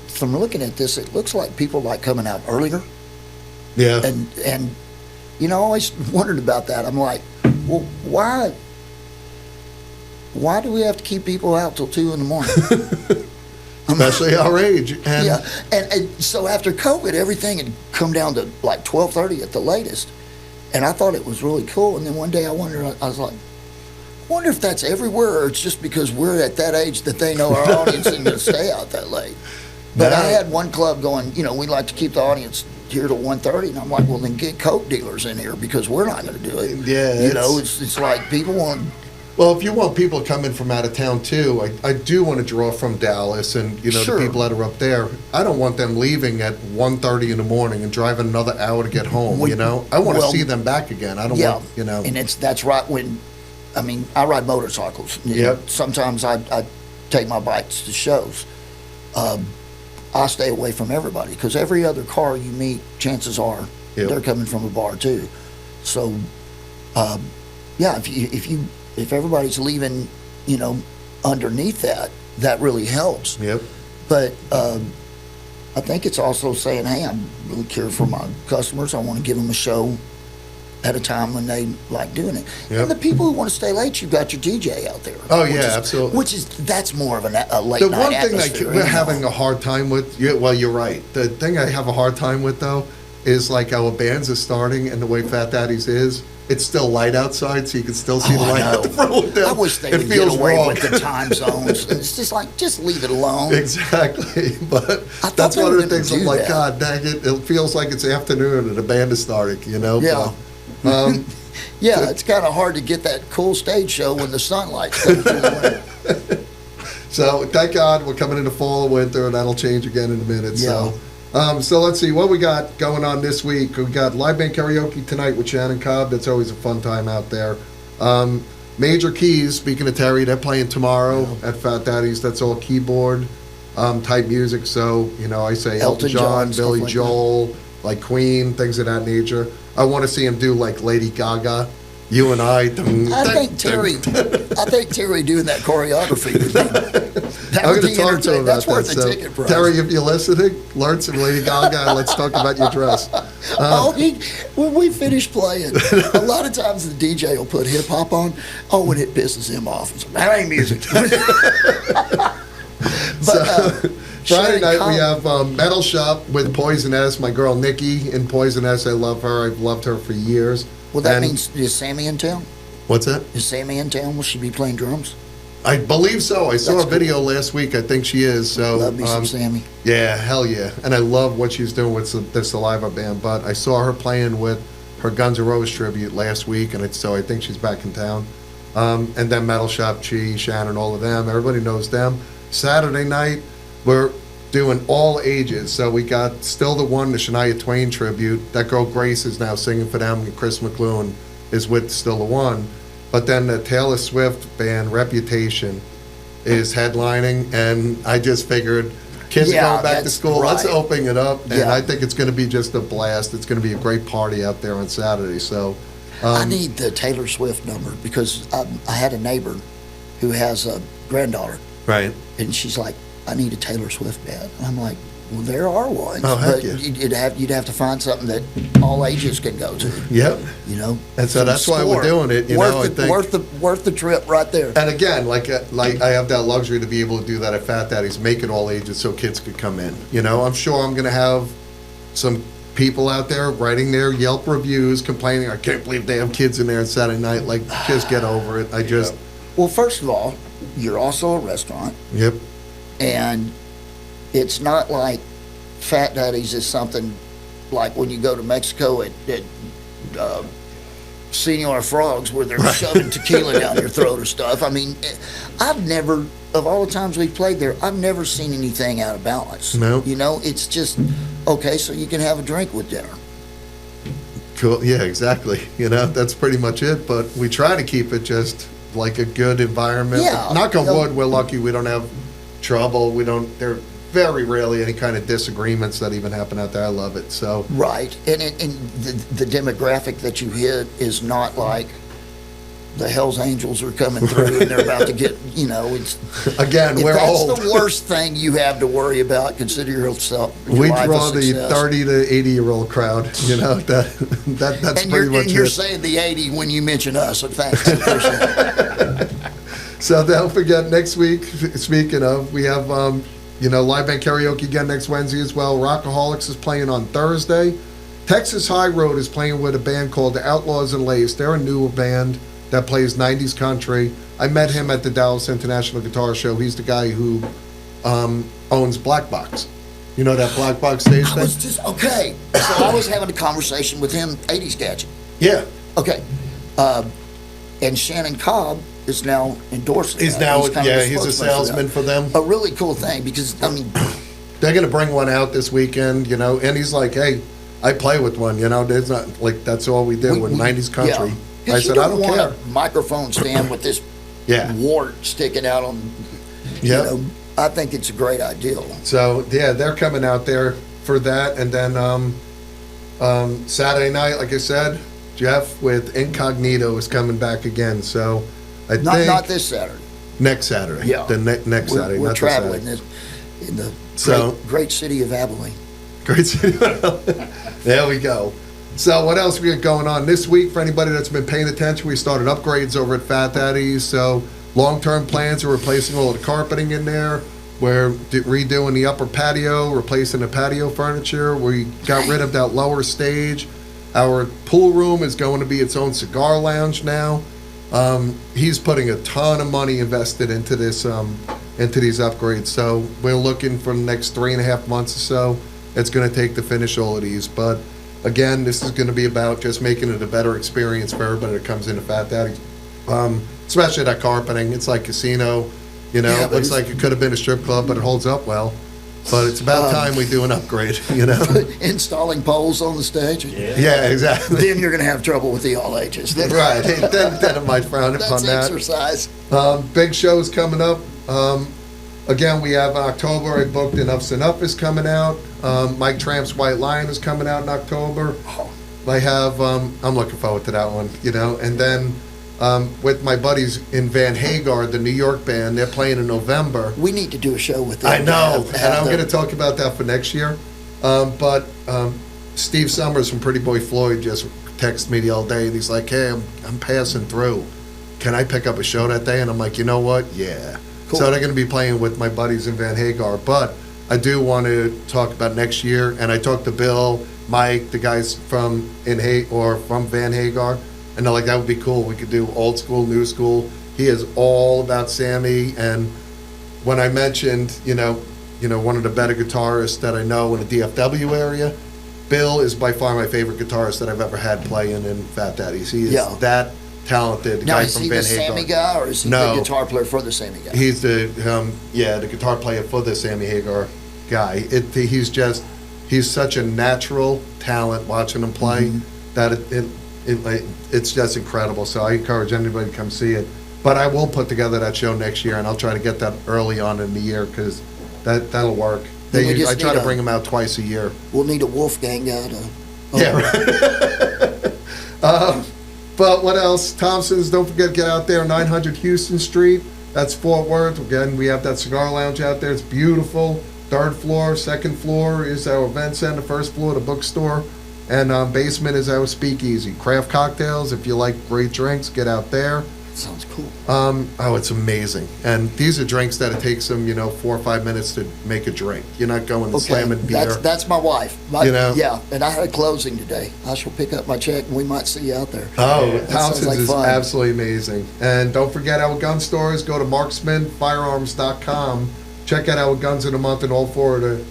S2: From looking at this, it looks like people like coming out earlier.
S1: yeah,
S2: And I always wondered about that. I'm like, well, why do we have to keep people out till 2 a.m?
S1: especially our age. And
S2: Yeah, and so after COVID, everything had come down to like 12:30 at the latest, and I thought it was really cool. And then one day I was like, I wonder if that's everywhere, or it's just because we're at that age that they know our audience isn't going to stay out that late. But I had one club going, we like to keep the audience here till 1:30, and I'm like, well, then get Coke dealers in here because we're not going to do it.
S1: Yeah,
S2: it's like people want.
S1: Well, if you want people coming from out of town too, I do want to draw from Dallas and
S2: Sure.
S1: the people that are up there. I don't want them leaving at 1:30 in the morning and driving another hour to get home. I want to see them back again. I don't want
S2: And that's right when, I ride motorcycles.
S1: Yep.
S2: Sometimes I take my bikes to shows. I stay away from everybody because every other car you meet, chances are they're coming from a bar too. So, if everybody's leaving, underneath that really helps.
S1: Yep.
S2: But I think it's also saying, hey, I really care for my customers. I want to give them a show at a time when they like doing it.
S1: Yep.
S2: And the people who want to stay late, you've got your DJ out there.
S1: Oh, yeah, absolutely.
S2: That's more of a late
S1: The
S2: night
S1: one thing
S2: atmosphere.
S1: we're having a hard time with, you're right. The thing I have a hard time with though is like our bands are starting and the way Fat Daddy's is, it's still light outside, so you can still see the light at the front window.
S2: I wish they
S1: It
S2: would get
S1: feels
S2: away
S1: wrong.
S2: with the time zones. And it's just like, just leave it alone.
S1: Exactly, but
S2: thought
S1: that's
S2: they
S1: one
S2: were
S1: of the
S2: gonna
S1: things I'm
S2: do
S1: like,
S2: that.
S1: God dang it, it feels like it's afternoon and the band is starting,
S2: Yeah.
S1: But,
S2: Yeah, it's kind of hard to get that cool stage show when the sunlight's coming through the window.
S1: so thank God we're coming into fall and winter, and that'll change again in a minute.
S2: Yeah.
S1: So let's see what we got going on this week. We got live band karaoke tonight with Shannon Cobb. That's always a fun time out there. Major Keys, speaking of Terry, they're playing tomorrow at Fat Daddy's. That's all keyboard type music. So, I say Elton John,
S2: stuff
S1: Billy
S2: like
S1: Joel, like Queen, things of that nature. I want to see him do like Lady Gaga, You and I.
S2: I think Terry doing that choreography would be, that
S1: I'm
S2: would
S1: going
S2: be
S1: to talk to him
S2: entertaining.
S1: about
S2: That's
S1: that.
S2: worth a
S1: So,
S2: ticket price.
S1: Terry, if you're listening, learn some Lady Gaga and let's talk about your dress.
S2: When we finish playing, a lot of times the DJ will put hip hop on. Oh, and it pisses him off. It's like, that ain't music.
S1: Friday
S2: Shannon
S1: night we
S2: Cobb-
S1: have Metal Shop with Poison S. My girl Nikki in Poison S. I love her. I've loved her for years.
S2: Well, that
S1: And-
S2: means, is Sammy in town?
S1: What's that?
S2: Is Sammy in town? Will she be playing drums?
S1: I believe so. I saw
S2: That's
S1: a video last week. I think she is. So
S2: Love me some Sammy.
S1: yeah, hell yeah. And I love what she's doing with the Saliva band. But I saw her playing with her Guns N' Roses tribute last week, and so I think she's back in town. And then Metal Shop, Chi, Shannon, all of them. Everybody knows them. Saturday night, we're doing all ages. So we got Still the One, the Shania Twain tribute. That girl Grace is now singing for them, and Chris McLuhan is with Still the One. But then the Taylor Swift band, Reputation, is headlining, and I just figured kids are going back to school. Let's open it up, and I think it's going to be just a blast. It's going to be a great party out there on Saturday. So
S2: I need the Taylor Swift number because I had a neighbor who has a granddaughter,
S1: right,
S2: and she's like, I need a Taylor Swift band. And I'm like, well, there are ones,
S1: Oh, heck
S2: but
S1: yeah.
S2: you'd have to find something that all ages can go to.
S1: Yep.
S2: You know,
S1: And so that's why we're doing it. You know, I think.
S2: Worth the trip right there.
S1: And again, like I have that luxury to be able to do that at Fat Daddy's, make it all ages so kids could come in. You know, I'm sure I'm going to have some people out there writing their Yelp reviews, complaining, I can't believe they have kids in there on Saturday night. Like, just get over it. I just.
S2: Well, first of all, you're also a restaurant,
S1: Yep.
S2: and it's not like Fat Daddy's is something like when you go to Mexico at Senor Frogs where they're shoving tequila down your throat or stuff. I mean, I've never, of all the times we've played there, I've never seen anything out of balance.
S1: No.
S2: You know, it's just, okay, so you can have a drink with dinner.
S1: Cool. Yeah, exactly. You know, that's pretty much it. But we try to keep it just like a good environment.
S2: Yeah.
S1: Knock on wood, we're lucky we don't have trouble. There are very rarely any kind of disagreements that even happen out there. I love it. So.
S2: Right. And the demographic that you hit is not like the Hells Angels are coming through and they're about to get, you know, it's.
S1: Again, we're old.
S2: That's the worst thing you have to worry about. Consider yourself.
S1: We draw the 30 to 80-year-old crowd. You know, that's pretty much it.
S2: And you're saying the 80 when you mention us. So thanks. I appreciate it.
S1: So don't forget, next week, speaking of, we have, live band karaoke again next Wednesday as well. Rockaholics is playing on Thursday. Texas High Road is playing with a band called the Outlaws and Lace. They're a newer band that plays 90s country. I met him at the Dallas International Guitar Show. He's the guy who owns Black Box. You know that Black Box stage thing?
S2: Okay. So I was having a conversation with him, 80s Gadget.
S1: Yeah.
S2: Okay. And Shannon Cobb is now endorsing
S1: He's
S2: that.
S1: He's a salesman for them.
S2: A really cool thing because, I mean...
S1: They're going to bring one out this weekend, you know, and he's like, hey, I play with one, you know, there's not, like, that's all we do with 90s country.
S2: Yeah.
S1: I said, I don't
S2: want
S1: care.
S2: a microphone stand with this wart sticking out on, you know, I think it's a great idea.
S1: So, yeah, they're coming out there for that. And then Saturday night, like I said, Jeff with Incognito is coming back again. So, I think...
S2: Not this Saturday.
S1: Next Saturday.
S2: Yeah.
S1: The next Saturday.
S2: We're
S1: not
S2: traveling
S1: this Saturday.
S2: in the great city of Abilene.
S1: Great city. There we go. So what else we got going on this week? For anybody that's been paying attention, we started upgrades over at Fat Daddy's. So long-term plans are replacing all the carpeting in there. We're redoing the upper patio, replacing the patio furniture. We got rid of that lower stage. Our pool room is going to be its own cigar lounge now. He's putting a ton of money invested into this, into these upgrades. So we're looking for the next 3.5 months or so. It's going to take to finish all of these, but. Again, this is going to be about just making it a better experience for everybody that comes into Fat Daddy's. Especially that carpeting. It's like casino, you know.
S2: Yeah,
S1: it looks like it could have been a strip club, but it holds up well. But it's about time we do an upgrade, you know.
S2: Installing poles on the stage.
S1: Yeah, exactly.
S2: Then you're going to have trouble with the all ages.
S1: Right. Then I might frown upon that.
S2: That's exercise.
S1: Big shows coming up. Again, we have October. I booked Enough's Enough is coming out. Mike Tramp's White Lion is coming out in October. I have, I'm looking forward to that one, you know. And then with my buddies in Van Hagar, the New York band, they're playing in November.
S2: We need to do a show with them.
S1: I know, and I'm going to talk about that for next year. But Steve Summers from Pretty Boy Floyd just texted me the other day, and he's like, hey, I'm passing through. Can I pick up a show that day? And I'm like, you know what? Yeah. Cool. So they're going to be playing with my buddies in Van Hagar. But I do want to talk about next year. And I talked to Bill, Mike, the guys from from Van Hagar. And they're like, that would be cool. We could do old school, new school. He is all about Sammy. And when I mentioned, you know, one of the better guitarists that I know in the DFW area, Bill is by far my favorite guitarist that I've ever had playing in Fat Daddy's. He is that talented.
S2: Now,
S1: guy
S2: is
S1: from
S2: he
S1: Van
S2: the
S1: Hagar.
S2: Sammy guy, or is he the guitar player for the Sammy guy?
S1: He's the guitar player for the Sammy Hagar guy. He's such a natural talent watching him play that it's just incredible. So I encourage anybody to come see it. But I will put together that show next year, and I'll try to get that early on in the year because that'll work.
S2: Then we just
S1: I try
S2: need
S1: to bring them out twice a year.
S2: We'll need a Wolfgang guy to.
S1: Yeah, right. But what else? Thompson's, don't forget to get out there, 900 Houston Street. That's Fort Worth. Again, we have that cigar lounge out there. It's beautiful. Third floor, second floor is our event center. First floor, the bookstore. And basement is our speakeasy. Craft cocktails. If you like great drinks, get out there.
S2: Sounds cool.
S1: Oh, it's amazing. And these are drinks that it takes them, 4 or 5 minutes to make a drink. You're not going and slamming beer.
S2: That's my wife. Yeah, and I had a closing today. I shall pick up my check, and we might see you out there.
S1: Oh,
S2: That
S1: Thompson's
S2: sounds like
S1: is
S2: fun.
S1: absolutely amazing. And don't forget our gun stores. Go to marksmanfirearms.com. Check out our guns of the month in all 4 of the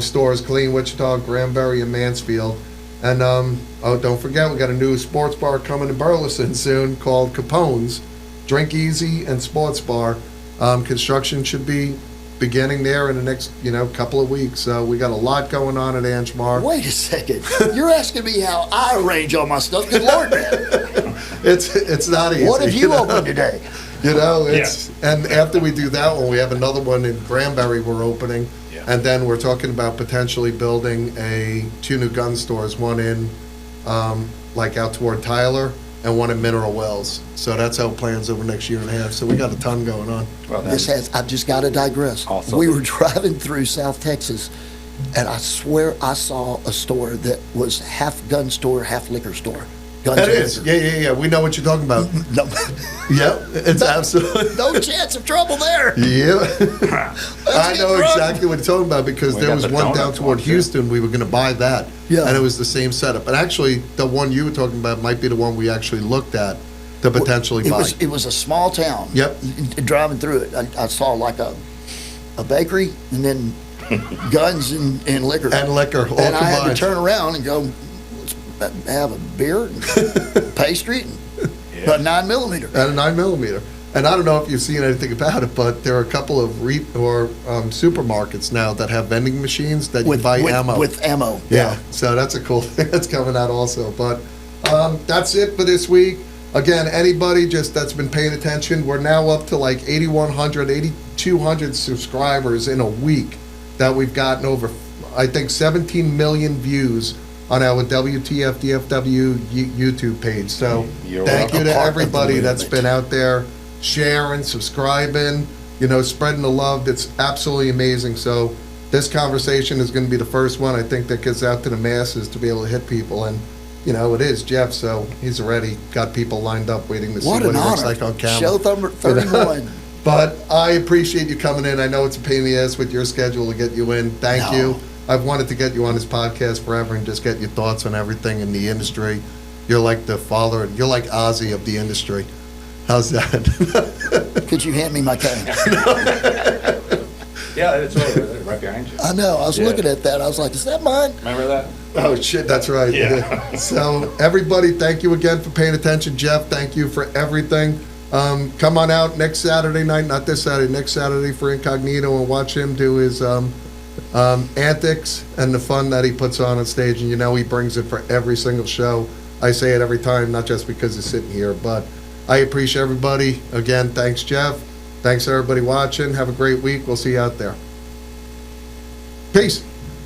S1: stores: Killeen, Wichita, Granbury, and Mansfield. And don't forget, we got a new sports bar coming to Burleson soon called Capone's. Drink easy and sports bar. Construction should be beginning there in the next, couple of weeks. So we got a lot going on at Angemar.
S2: Wait a second. You're asking me how I arrange all my stuff. Good Lord, man.
S1: It's not easy.
S2: What have you opened today?
S1: And after we do that one, we have another one in Granbury we're opening.
S3: Yeah.
S1: And then we're talking about potentially building 2 new gun stores, one in out toward Tyler and one in Mineral Wells. So that's our plans over the next year and a half. So we got a ton going on.
S3: Well,
S2: I've just got to digress.
S3: Also-
S2: We were driving through South Texas, and I swear I saw a store that was half gun store, half liquor store. Guns
S1: That
S2: and
S1: is.
S2: liquor.
S1: Yeah. We know what you're talking about.
S2: No,
S1: Yep. It's absolutely.
S2: no chance of trouble there.
S1: Yeah. I
S2: get
S1: know
S2: drunk.
S1: exactly what you're talking about because
S3: We
S1: there
S3: got
S1: was
S3: the
S1: one down
S3: donuts
S1: toward
S3: one, too.
S1: Houston. We were going to buy that.
S2: Yeah.
S1: And it was the same setup. And actually, the one you were talking about might be the one we actually looked at to potentially buy.
S2: It was a small town.
S1: Yep.
S2: Driving through it, I saw like a bakery and then guns and liquor.
S1: And liquor, all
S2: And I had to
S1: combined.
S2: turn around and go, let's have a beer and pastry and a 9mm.
S1: At a 9mm. And I don't know if you've seen anything about it, but there are a couple of supermarkets now that have vending machines that you buy ammo.
S2: With ammo.
S1: Yeah, so that's a cool thing that's coming out also. But that's it for this week. Again, anybody that's been paying attention, we're now up to like 8,100, 8,200 subscribers in a week that we've gotten over, I think, 17 million views on our WTF-DFW YouTube page. So
S3: You're
S1: thank you to
S2: welcome.
S1: everybody that's been out there sharing, subscribing, spreading the love. It's absolutely amazing. So this conversation is going to be the first one, I think, that gets out to the masses to be able to hit people. And, it is Jeff, so he's already got people lined up waiting to see
S2: What
S1: what
S2: an
S1: he looks
S2: honor.
S1: like on camera.
S2: Show number 31.
S1: But I appreciate you coming in. I know it's a pain in the ass with your schedule to get you in. Thank
S2: No.
S1: you. I've wanted to get you on this podcast forever and just get your thoughts on everything in the industry. You're like the father, you're like Ozzy of the industry. How's that?
S2: Could you hand me my cane?
S3: Yeah, it's right behind you.
S2: I know. I was
S3: Yeah.
S2: looking at that. I was like, is that mine?
S3: Remember that?
S1: Oh, shit, that's right.
S3: Yeah.
S1: So, everybody, thank you again for paying attention. Jeff, thank you for everything. Come on out next Saturday night, not this Saturday, next Saturday for Incognito and watch him do his antics and the fun that he puts on stage. And he brings it for every single show. I say it every time, not just because he's sitting here, but I appreciate everybody. Again, thanks, Jeff. Thanks, everybody watching. Have a great week. We'll see you out there. Peace.